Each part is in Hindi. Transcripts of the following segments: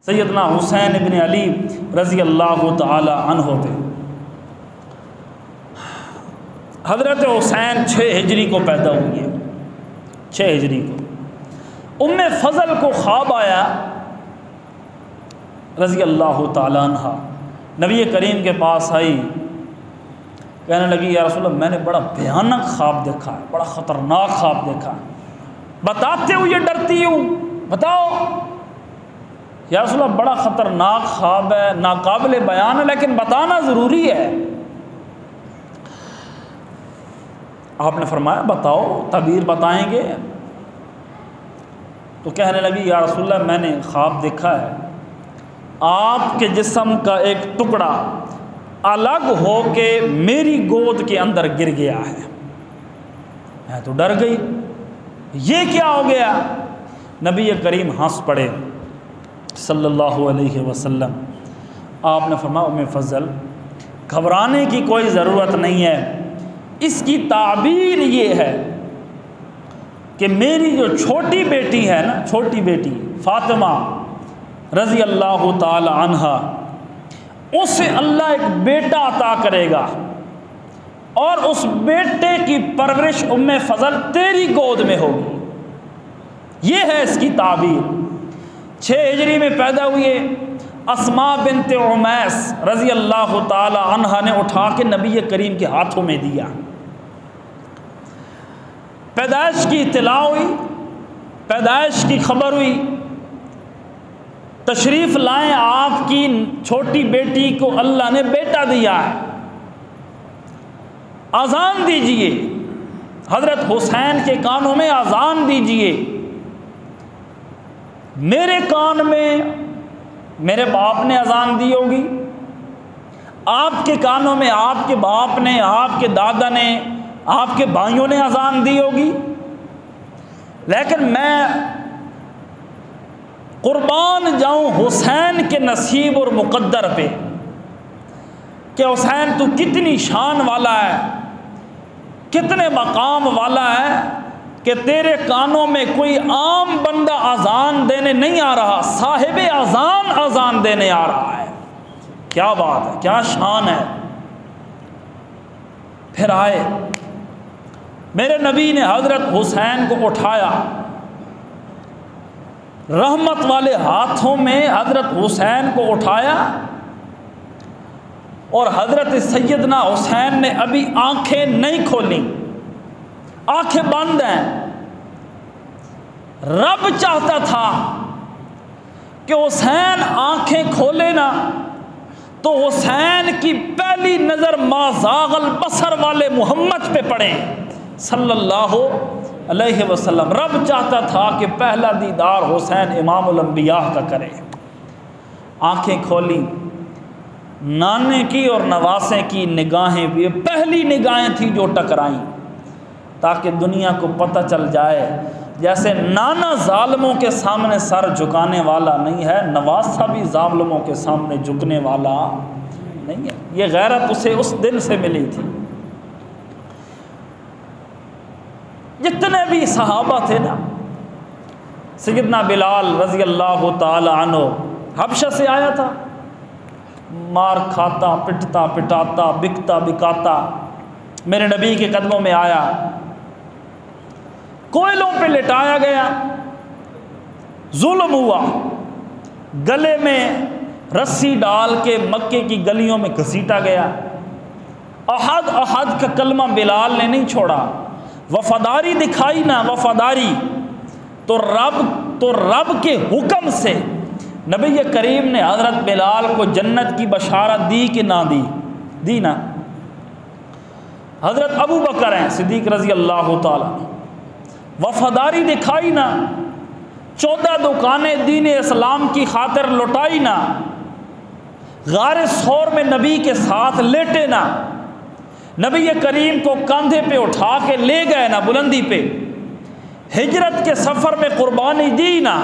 सैयदना हुसैन इब्न अली रज़ी अल्लाह तआला अन्हु थे। हज़रत हुसैन 6 हिजरी को पैदा हुए, 6 हिजरी को। उम्मे फ़ज़ल को ख्वाब आया रज़ी अल्लाह तआला अन्हा, नबी करीम के पास आई, कहने लगी या रसूल अल्लाह मैंने बड़ा भयानक ख्वाब देखा है, बड़ा ख़तरनाक ख्वाब देखा है, बताते हुए डरती हूँ, बताओ। या रसूल अल्लाह बड़ा ख़तरनाक ख्वाब है, नाकाबिल बयान है, लेकिन बताना ज़रूरी है। आपने फरमाया बताओ, तबीर बताएंगे। तो कहने लगी या रसूल अल्लाह मैंने ख्वाब देखा है आपके जिस्म का एक टुकड़ा अलग हो के मेरी गोद के अंदर गिर गया है। मैं तो डर गई, ये क्या हो गया। नबी करीम हंस पड़े सल्लल्लाहु अलैहि वसल्लम। आपने फरमाया उम्मे फ़ज़ल घबराने की कोई ज़रूरत नहीं है, इसकी ताबीर ये है कि मेरी जो छोटी बेटी है ना, छोटी बेटी फ़ातिमा रज़ी अल्लाह ताला अन्हा, उसे अल्लाह एक बेटा अता करेगा और उस बेटे की परवरिश उम्मे फ़ज़ल तेरी गोद में होगी। ये है इसकी ताबीर। 6 हिजरी में पैदा हुए अस्मा बिन्त उमैस रज़ी अल्लाह ताला अन्हा ने उठा के नबी करीम के हाथों में दिया। पैदाइश की इत्तला हुई, पैदाइश की खबर हुई, तशरीफ़ लाएं आपकी छोटी बेटी को अल्लाह ने बेटा दिया है, अज़ान दीजिए, हज़रत हुसैन के कानों में अज़ान दीजिए। मेरे कान में मेरे बाप ने अज़ान दी होगी, आपके कानों में आपके बाप ने, आपके दादा ने, आपके भाइयों ने अज़ान दी होगी, लेकिन मैं कुर्बान जाऊं हुसैन के नसीब और मुक़द्दर पे कि हुसैन तू कितनी शान वाला है, कितने मकाम वाला है कि तेरे कानों में कोई आम बंदा अज़ान देने नहीं आ रहा, साहिब अज़ान अज़ान देने आ रहा है। क्या बात है, क्या शान है। फिर आए मेरे नबी ने हज़रत हुसैन को उठाया, रहमत वाले हाथों में हज़रत हुसैन को उठाया और हज़रत सैयदना हुसैन ने अभी आंखें नहीं खोली, आंखें बंद हैं। रब चाहता था कि हुसैन आंखें खोले ना तो हुसैन की पहली नज़र माज़ागल बसर वाले मोहम्मद पे पड़े सल्लल्लाहु अलैहि वसल्लम। रब चाहता था कि पहला दीदार हुसैन इमामुल अंबिया का करे। आंखें खोली, नाने की और नवासे की निगाहें भी पहली निगाहें थी जो टकराईं, ताकि दुनिया को पता चल जाए जैसे नाना जालिमों के सामने सर झुकाने वाला नहीं है, नवासा भी जालिमों के सामने झुकने वाला नहीं है। ये गैरत उसे उस दिन से मिली थी। जितने भी सहाबा थे ना, सैयदना बिलाल रज़ी अल्लाह ताला अन्हु हबशा से आया था, मार खाता, पिटता पिटाता, बिकता बिकाता मेरे नबी के कदमों में आया, कोयलों पे लिटाया गया, जुल्म हुआ, गले में रस्सी डाल के मक्के की गलियों में घसीटा गया। अहद अहद का कलमा बिलाल ने नहीं छोड़ा, वफादारी दिखाई ना, वफादारी तो रब के हुक्म से नबी करीम ने हज़रत बिलाल को जन्नत की बशारत दी कि ना दी? दी ना। हज़रत अबू बकर हैं सिद्दीक़ रज़ी अल्लाह ताला, वफादारी दिखाई ना, 14 दुकानें दीन इस्लाम की खातिर लुटाई ना, गार सौर में नबी के साथ लेटे ना, नबी करीम को कंधे पे उठा के ले गए ना बुलंदी पे, हिजरत के सफ़र में कुर्बानी दी ना,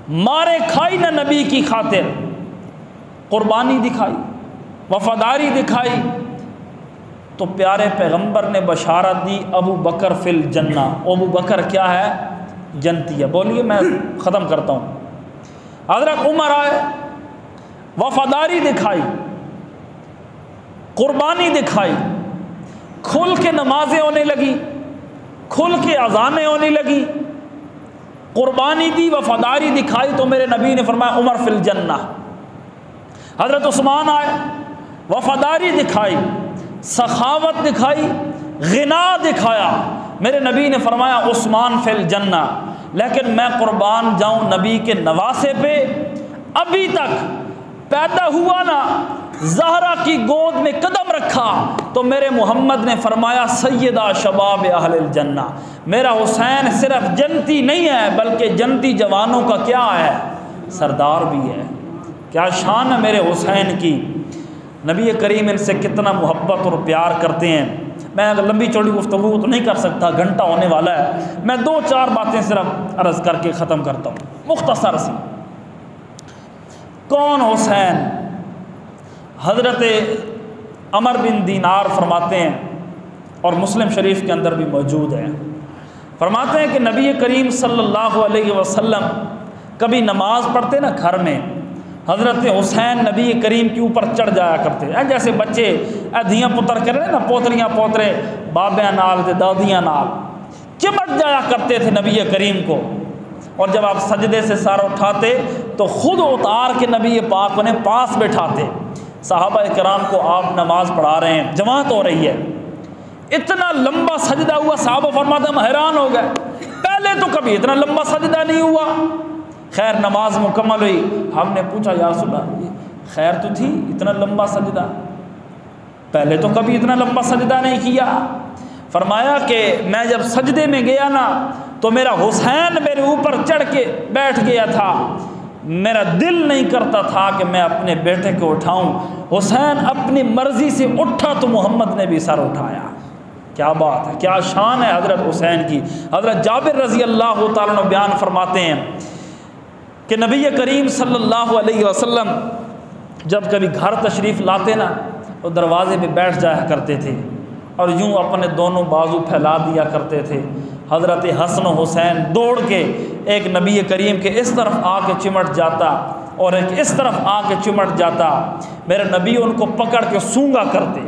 मारे खाई ना नबी की खातिर, कुर्बानी दिखाई, वफादारी दिखाई। तो प्यारे पैगंबर ने बशारत दी अबू बकर फिल जन्ना। अबू बकर क्या है? जन्नती है। बोलिए, मैं ख़त्म करता हूँ। हज़रत उमर आए, वफादारी दिखाई, कुर्बानी दिखाई, खुल के नमाजें होने लगी, खुल के अजानें होने लगी, कुर्बानी दी, वफादारी दिखाई, तो मेरे नबी ने फरमाया उमर फिल जन्ना। हज़रत उस्मान आए, वफादारी दिखाई, सखावत दिखाई, गिना दिखाया, मेरे नबी ने फरमाया उस्मान फिल जन्ना। लेकिन मैं कुर्बान जाऊं नबी के नवासे पे, अभी तक पैदा हुआ ना, ज़हरा की गोद में कदम रखा तो मेरे मोहम्मद ने फरमाया सैयदा शबाब अहलिल जन्ना। मेरा हुसैन सिर्फ जन्नती नहीं है बल्कि जन्नती जवानों का क्या है, सरदार भी है। क्या शान है मेरे हुसैन की। नबी करीम इनसे कितना मोहब्बत और प्यार करते हैं। मैं अगर लंबी चौड़ी गुफ्तगू तो नहीं कर सकता, घंटा होने वाला है। मैं 2-4 बातें सिर्फ अर्ज़ करके ख़त्म करता हूँ मुख्तसर सी। कौन हुसैन? हज़रत अमर बिन दीनार फरमाते हैं और मुस्लिम शरीफ के अंदर भी मौजूद है, फरमाते हैं कि नबी करीम सल्लल्लाहु अलैहि वसल्लम कभी नमाज पढ़ते ना घर में, हज़रत हुसैन नबी करीम के ऊपर चढ़ जाया करते हैं। जैसे बच्चे धियाँ पुत्र कर रहे ना, पोतरियाँ पोतरे बाबियाँ नाल ते दादियाँ नाल चिमट जाया करते थे नबी करीम को। और जब आप सजदे से सर उठाते तो ख़ुद उतार के नबी पाक उन्हें पास बैठाते। सहाबा कराम को आप नमाज पढ़ा रहे हैं, जमात हो रही है, इतना लंबा सजदा हुआ, सहाबा फरमाते हम हैरान हो गए, पहले तो कभी इतना लंबा सजदा नहीं हुआ। खैर नमाज मुकम्मल हुई, हमने पूछा या रसूलल्लाह खैर तो थी, इतना लंबा सजदा पहले तो कभी इतना लंबा सजदा नहीं किया। फरमाया कि मैं जब सजदे में गया ना तो मेरा हुसैन मेरे ऊपर चढ़ के बैठ गया था, मेरा दिल नहीं करता था कि मैं अपने बेटे को उठाऊं। हुसैन अपनी मर्जी से उठा तो मोहम्मद ने भी सर उठाया। क्या बात है, क्या शान है हज़रत हुसैन की। हज़रत जाबिर रज़ी अल्लाह तआला अन्हु बयान फरमाते हैं कि नबी करीम सल्लल्लाहु अलैहि वसल्लम जब कभी घर तशरीफ़ लाते ना तो दरवाज़े पे बैठ जाया करते थे और यूँ अपने दोनों बाजू फैला दिया करते थे। हज़रत हसन हुसैन दौड़ के एक नबी करीम के इस तरफ आके चिमट जाता और एक इस तरफ आके चिमट जाता। मेरे नबी उनको पकड़ के सूंघा करते,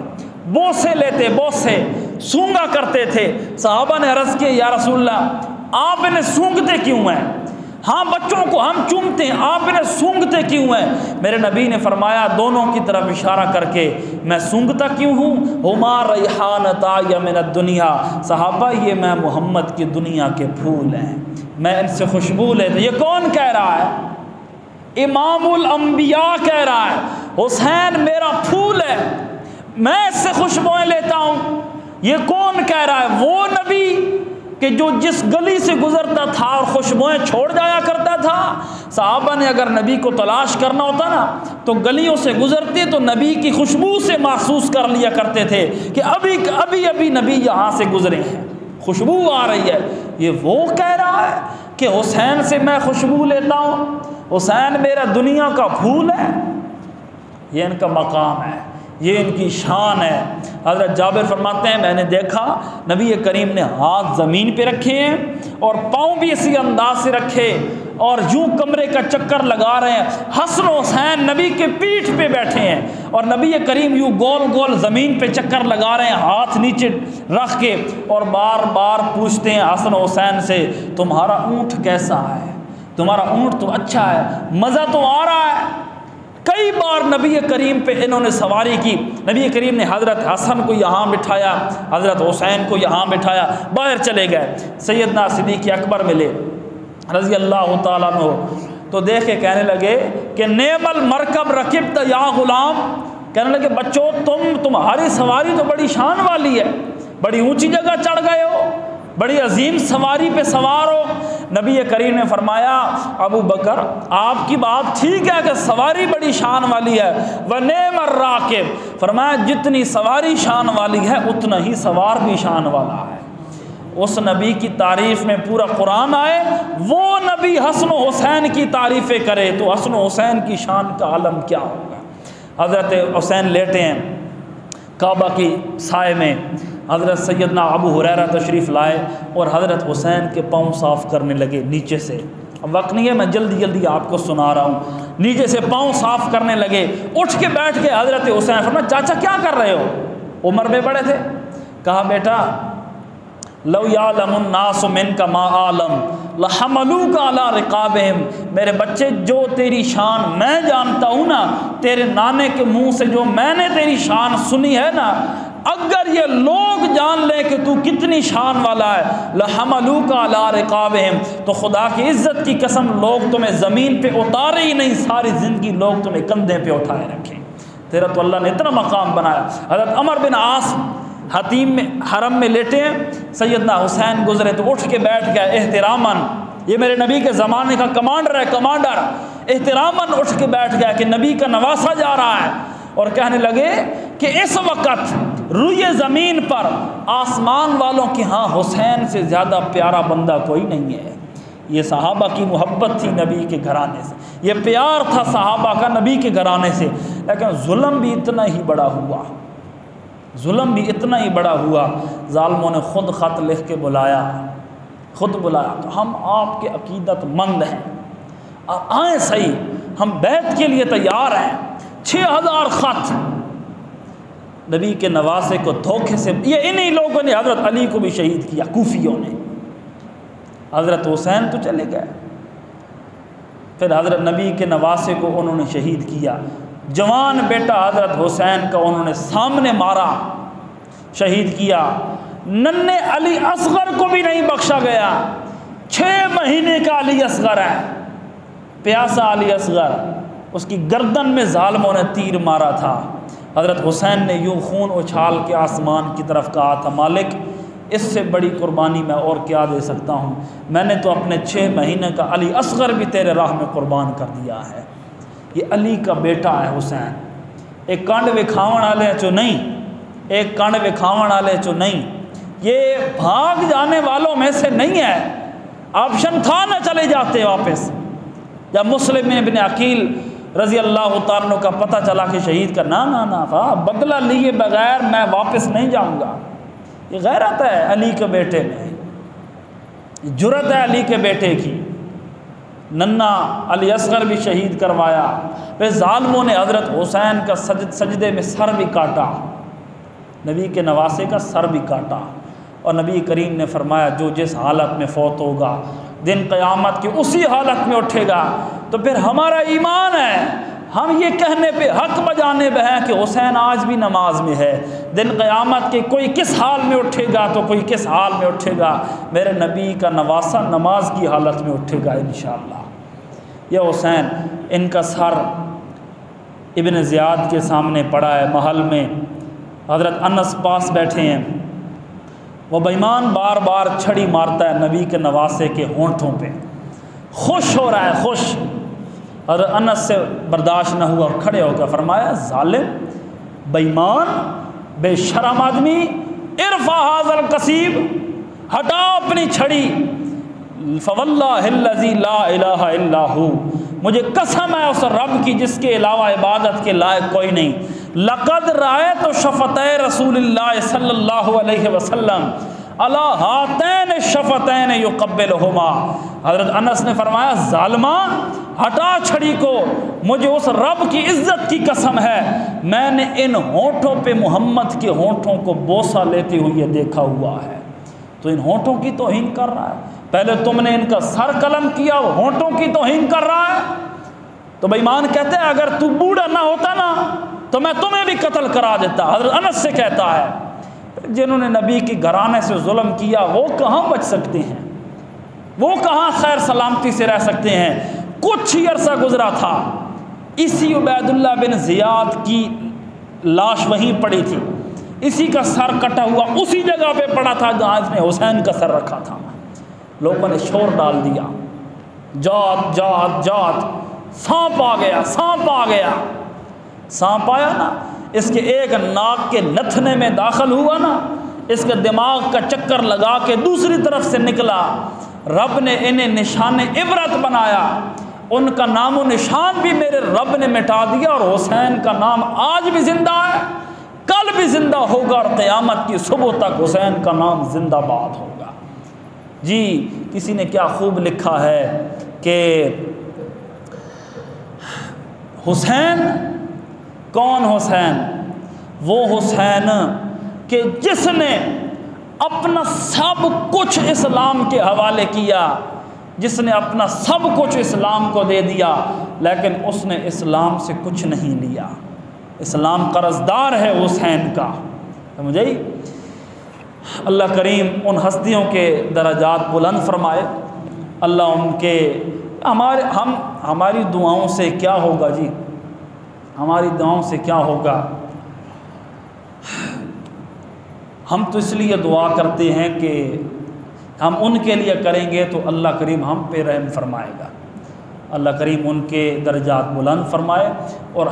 बोसे लेते, बोसे सूंघा करते थे। सहाबा ने अर्ज़ किया या रसूलल्लाह आप इन्हें सूंघते क्यों हैं? हाँ बच्चों को हम चूमते हैं, आप इन्हें सूंघते क्यों हैं? मेरे नबी ने फरमाया दोनों की तरफ इशारा करके मैं सूंघता क्यों हूँ? हुमा रैहानता यमिन दुनिया, सहाबा ये मैं मोहम्मद की दुनिया के फूल हैं, मैं इनसे खुशबू लेता। ये कौन कह रहा है? इमामुल अंबिया कह रहा है हुसैन मेरा फूल है, मैं इससे खुशबुएं लेता हूँ। ये कौन कह रहा है? वो नबी कि जो जिस गली से गुजरता था और खुशबुएं छोड़ जाया करता था। सहाबा ने अगर नबी को तलाश करना होता ना तो गलियों से गुजरते तो नबी की खुशबू से महसूस कर लिया करते थे कि अभी अभी अभी नबी यहाँ से गुजरे हैं, खुशबू आ रही है। ये वो कह रहा है कि हुसैन से मैं खुशबू लेता हूँ, हुसैन मेरा दुनिया का फूल है। ये इनका मकाम है, ये इनकी शान है। हज़रत जाबिर फरमाते हैं मैंने देखा नबी करीम ने हाथ ज़मीन पे रखे हैं और पाँव भी इसी अंदाज से रखे और यूँ कमरे का चक्कर लगा रहे हैं। हसन हुसैन नबी के पीठ पे बैठे हैं और नबी करीम यूँ गोल गोल ज़मीन पे चक्कर लगा रहे हैं, हाथ नीचे रख के, और बार बार पूछते हैं हसन हुसैन से तुम्हारा ऊँट कैसा है, तुम्हारा ऊँट तो अच्छा है, मज़ा तो आ रहा है। कई बार नबी करीम पे इन्होंने सवारी की। नबी करीम ने हज़रत हसन को यहाँ बिठाया, हज़रत हुसैन को यहाँ बिठाया, बाहर चले गए। सैयदना सिद्दीक़ अकबर मिले रज़ी अल्लाह ताला अन्हु, तो देख के कहने लगे कि नेमल मरकब रकिब्त या गुलाम, कहने लगे बच्चों तुम्हारी सवारी तो बड़ी शान वाली है, बड़ी ऊंची जगह चढ़ गए हो, बड़ी अजीम सवारी पे सवार हो। नबी करीम ने फरमाया अबू बकर आपकी बात ठीक है कि सवारी बड़ी शान वाली है, व नेमर राकिब, फरमाया जितनी सवारी शान वाली है उतना ही सवार भी शान वाला है। उस नबी की तारीफ़ में पूरा कुरान आए, वो नबी हसन हुसैन की तारीफ़ें करे तो हसन हुसैन की शान का आलम क्या होगा। हज़रत हुसैन लेटे हैं काबा की साए में, हज़रत सैयदना अबू हुरैरा तशरीफ़ लाए और हज़रत हुसैन के पाँव साफ़ करने लगे नीचे से। अब वक्त नहीं है, मैं जल्दी जल्दी आपको सुना रहा हूँ। नीचे से पाँव साफ करने लगे, उठ के बैठ के हज़रत हुसैन फरमाया चाचा क्या कर रहे हो? उम्र में बड़े थे। कहा बेटा लौ यालमुन्नासु मिनका मा आलम लहमलूका अला रिकाबिहिम, मेरे बच्चे जो तेरी शान मैं जानता हूँ ना, तेरे नाने के मुंह से जो मैंने तेरी शान सुनी है ना, अगर ये लोग जान ले कि तू कितनी शान वाला है, लहमलूका अला रिकाबिहिम, तो खुदा की इज्जत की कसम लोग तुम्हें ज़मीन पे उतारे ही नहीं, सारी ज़िंदगी लोग तुम्हें कंधे पे उठाए रखें। तेरा तो अल्लाह ने इतना मकाम बनाया। हज़रत अमर बिन आस हतीम में हरम में लेटे हैं, सैयदना हुसैन गुजरे तो उठ के बैठ गया एहतरामन, ये मेरे नबी के ज़माने का कमांडर है, कमांडर एहतरामन उठ के बैठ गया कि नबी का नवासा जा रहा है, और कहने लगे कि इस वक़्त रुए ज़मीन पर आसमान वालों की हाँ हुसैन से ज़्यादा प्यारा बंदा कोई नहीं है। ये सहाबा की मोहब्बत थी नबी के घराने से, ये प्यार था सहाबा का नबी के घराने से। लेकिन जुल्म भी इतना ही बड़ा हुआ, जुल्म भी इतना ही बड़ा हुआ। ज़ालिमों ने ख़ुद ख़त लिख के बुलाया, ख़ुद बुलाया तो हम आपके अकीदतमंद हैं, आप आए सही, हम बैत के लिए तैयार हैं। 6000 ख़त नबी के नवासे को धोखे से, ये इन्हीं लोगों ने हज़रत अली को भी शहीद किया, कूफियों ने। हज़रत हुसैन तो चले गए, फिर हज़रत नबी के नवासे को उन्होंने शहीद किया। जवान बेटा हज़रत हुसैन का उन्होंने सामने मारा, शहीद किया। नन्हे अली असगर को भी नहीं बख्शा गया। 6 महीने का अली असगर है, प्यासा अली असगर, उसकी गर्दन में ज़ालिमों ने तीर मारा था। हज़रत हुसैन ने यूँ खून उछाल के आसमान की तरफ कहा था, मालिक इससे बड़ी कुर्बानी मैं और क्या दे सकता हूँ, मैंने तो अपने 6 महीने का अली असगर भी तेरे राह में कुर्बान कर दिया है। ये अली का बेटा है हुसैन, एक कांड विखावण वाले चो नहीं, एक कांड विखावण वाले चो नहीं, ये भाग जाने वालों में से नहीं है। ऑप्शन था ना चले जाते वापस। जब मुस्लिम इब्न अकील रज़ी अल्लाह तआला का पता चला कि शहीद का ना ना ना बदला लिए बगैर मैं वापस नहीं जाऊंगा, ये गैरत है अली के बेटे में, जुर्रत है अली के बेटे की। नन्ना अली असगर भी शहीद करवाया। फिर ज़ालिमों ने हज़रत हुसैन का सजदे में सर भी काटा, नबी के नवासे का सर भी काटा, और नबी करीम ने फरमाया जो जिस हालत में फौत होगा दिन क़यामत की उसी हालत में उठेगा। तो फिर हमारा ईमान है, हम ये कहने पे हक बजाने पे हैं कि हुसैन आज भी नमाज में है। दिन क़यामत के कोई किस हाल में उठेगा तो कोई किस हाल में उठेगा, मेरे नबी का नवासा नमाज की हालत में उठेगा इंशाअल्लाह। यह हुसैन, इनका सर इब्न ज़ियाद के सामने पड़ा है महल में, हज़रत अनस पास बैठे हैं। वह बेईमान बार बार छड़ी मारता है नबी के नवासे के होंठों पे, खुश हो रहा है, खुश। और अनस से बर्दाश्त न हुआ और खड़े होकर फरमाया, जालिम, बेईमान, बेशरम आदमी, इरफा हाज़ल कसीब, हटाओ अपनी छड़ी। फवल्लाहिल्लज़ी ला इलाहा इल्ला हू, मुझे कसम है उस रब की जिसके अलावा इबादत के लायक कोई नहीं। लक़द रायतु शफ़तै रसूलिल्लाह सल्लल्लाहु अलैहि वसल्लम अला हातैन शफ़तैन युक़ब्बिलहुमा। हज़रत अनस ने फरमाया, ज़ालिमा, हटा छड़ी को, मुझे उस रब की इज़्ज़त की कसम है, मैंने इन होंठों पे मोहम्मद के होंठों को बोसा लेते हुए देखा हुआ है। तो इन होंठों की तौहीन कर रहा है। पहले तुमने इनका सर कलम किया, होंठों की तौहीन कर रहा है। तो बेईमान कहते हैं अगर तू बूढ़ा ना होता ना तो मैं तुम्हें भी कत्ल करा देता। हज़रत अनस से कहता है, जिन्होंने नबी की घराने से जुल्म किया वो कहाँ बच सकते हैं, वो कहाँ खैर सलामती से रह सकते हैं। कुछ ही अरसा गुजरा था, इसी उबैदुल्लाह बिन ज़ियाद की लाश वहीं पड़ी थी, इसी का सर कटा हुआ उसी जगह पे पड़ा था जहाँ इसने हुसैन का सर रखा था। लोगों ने शोर डाल दिया, जात जात जात, सांप आ गया, सांप आ गया। सांप आया ना, इसके एक नाक के नथने में दाखिल हुआ ना, इसके दिमाग का चक्कर लगा के दूसरी तरफ से निकला। रब ने इन्हें निशान इबरत बनाया, उनका नामो निशान भी मेरे रब ने मिटा दिया, और हुसैन का नाम आज भी जिंदा है, कल भी जिंदा होगा, और क़यामत की सुबह तक हुसैन का नाम जिंदाबाद होगा। जी, किसी ने क्या खूब लिखा है, कि हुसैन कौन हुसैन? वो हुसैन कि जिसने अपना सब कुछ इस्लाम के हवाले किया, जिसने अपना सब कुछ इस्लाम को दे दिया, लेकिन उसने इस्लाम से कुछ नहीं लिया। इस्लाम कर्जदार है हुसैन का, समझे? अल्लाह करीम उन हस्तियों के दराजात बुलंद फरमाए। अल्लाह उनके हमारी दुआओं से क्या होगा जी, हमारी दुआओं से क्या होगा? हम तो इसलिए दुआ करते हैं कि हम उनके लिए करेंगे तो अल्लाह करीम हम पे रहम फरमाएगा। अल्लाह करीम उनके दर्जात बुलंद फरमाए। और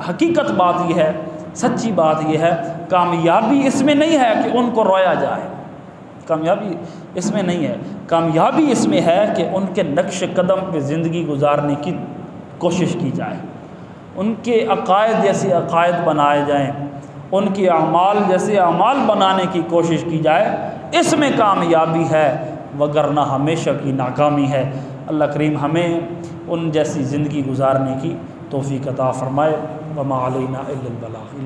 हकीकत बात यह है, सच्ची बात यह है, कामयाबी इसमें नहीं है कि उनको रोया जाए, कामयाबी इसमें नहीं है। कामयाबी इसमें है कि उनके नक्श कदम पे ज़िंदगी गुजारने की कोशिश की जाए, उनके अकायद जैसे अकायद बनाए जाएं, उनके अमाल जैसे अमाल बनाने की कोशिश की जाए, इसमें कामयाबी है, वगरना हमेशा की नाकामी है। अल्लाह करीम हमें उन जैसी ज़िंदगी गुजारने की तौफीक अता फ़रमाए। वमा अलैना इल्लल बलाग।